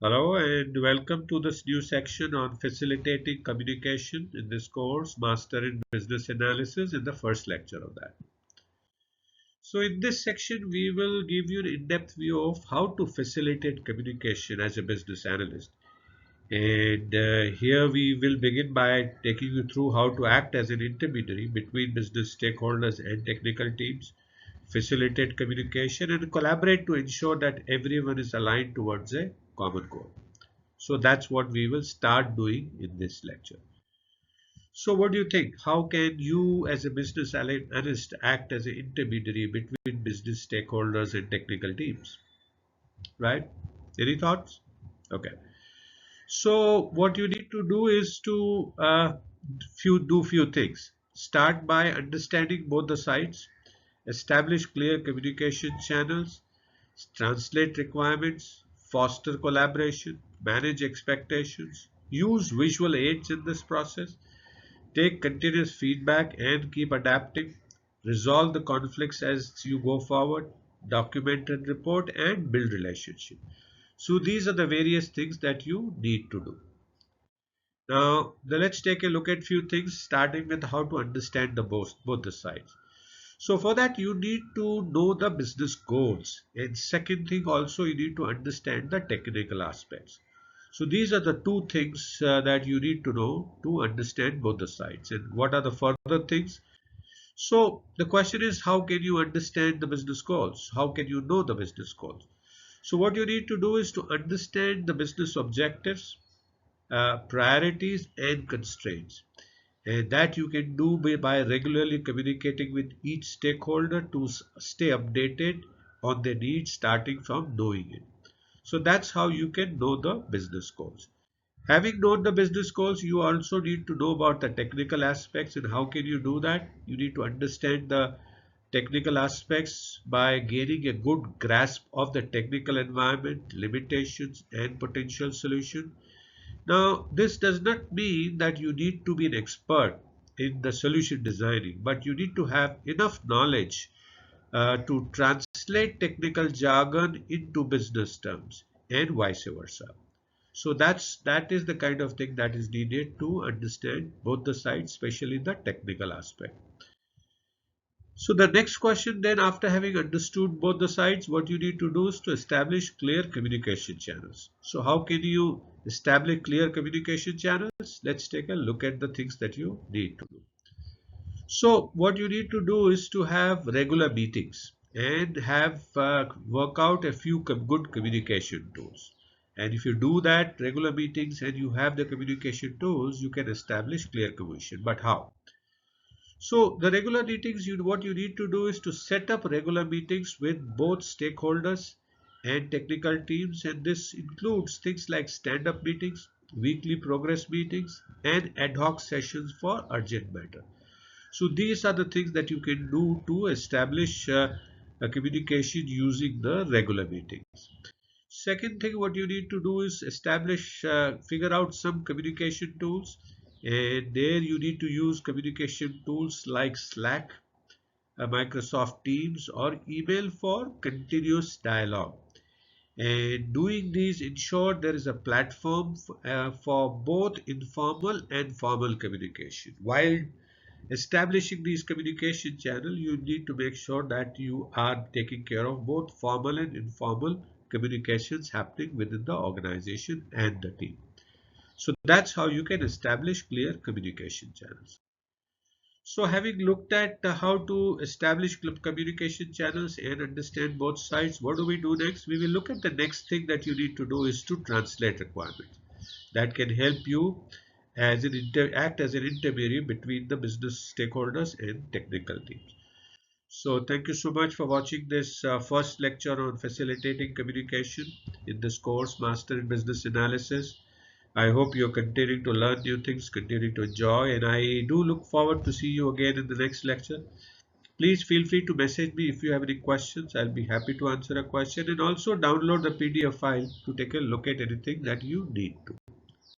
Hello and welcome to this new section on facilitating communication in this course, Master in Business Analysis, in the first lecture of that. So in this section, we will give you an in-depth view of how to facilitate communication as a business analyst. And here we will begin by taking you through how to act as an intermediary between business stakeholders and technical teams, facilitate communication and collaborate to ensure that everyone is aligned towards a common goal. So that's what we will start doing in this lecture. So what do you think? How can you as a business analyst act as an intermediary between business stakeholders and technical teams? Right? Any thoughts? Okay. So what you need to do is to few things. Start by understanding both the sides, establish clear communication channels, translate requirements, foster collaboration, manage expectations, use visual aids in this process, take continuous feedback and keep adapting, resolve the conflicts as you go forward, document and report, and build relationship. So these are the various things that you need to do. Now, let's take a look at few things, starting with how to understand both the sides. So for that, you need to know the business goals. And second thing also, you need to understand the technical aspects. So these are the two things that you need to know to understand both the sides. And what are the further things? So the question is, how can you understand the business goals? How can you know the business goals? So what you need to do is to understand the business objectives, priorities and constraints. And that you can do by regularly communicating with each stakeholder to stay updated on their needs, starting from knowing it. So that's how you can know the business goals. Having known the business goals, you also need to know about the technical aspects. And how can you do that? You need to understand the technical aspects by gaining a good grasp of the technical environment, limitations and potential solution. Now, this does not mean that you need to be an expert in the solution designing, but you need to have enough knowledge to translate technical jargon into business terms and vice versa. So that is the kind of thing that is needed to understand both the sides, especially the technical aspect. So the next question then, after having understood both the sides, what you need to do is to establish clear communication channels. So how can you establish clear communication channels? Let's take a look at the things that you need to do. So what you need to do is to have regular meetings and have work out a few good communication tools. And if you do that, regular meetings, and you have the communication tools, you can establish clear communication. But how? So the regular meetings, what you need to do is to set up regular meetings with both stakeholders and technical teams, and this includes things like stand-up meetings, weekly progress meetings, and ad hoc sessions for urgent matter. So these are the things that you can do to establish a communication using the regular meetings. Second thing, what you need to do is figure out some communication tools, and there you need to use communication tools like Slack, Microsoft Teams, or email for continuous dialogue. And doing these ensure there is a platform for both informal and formal communication. While establishing these communication channels, you need to make sure that you are taking care of both formal and informal communications happening within the organization and the team. So that's how you can establish clear communication channels. So having looked at how to establish communication channels and understand both sides, what do we do next? We will look at the next thing that you need to do is to translate requirements. That can help you act as an intermediary between the business stakeholders and technical teams. So thank you so much for watching this first lecture on facilitating communication in this course, Master in Business Analysis. I hope you're continuing to learn new things, continuing to enjoy, and I do look forward to see you again in the next lecture. Please feel free to message me if you have any questions. I'll be happy to answer a question, and also download the PDF file to take a look at anything that you need to.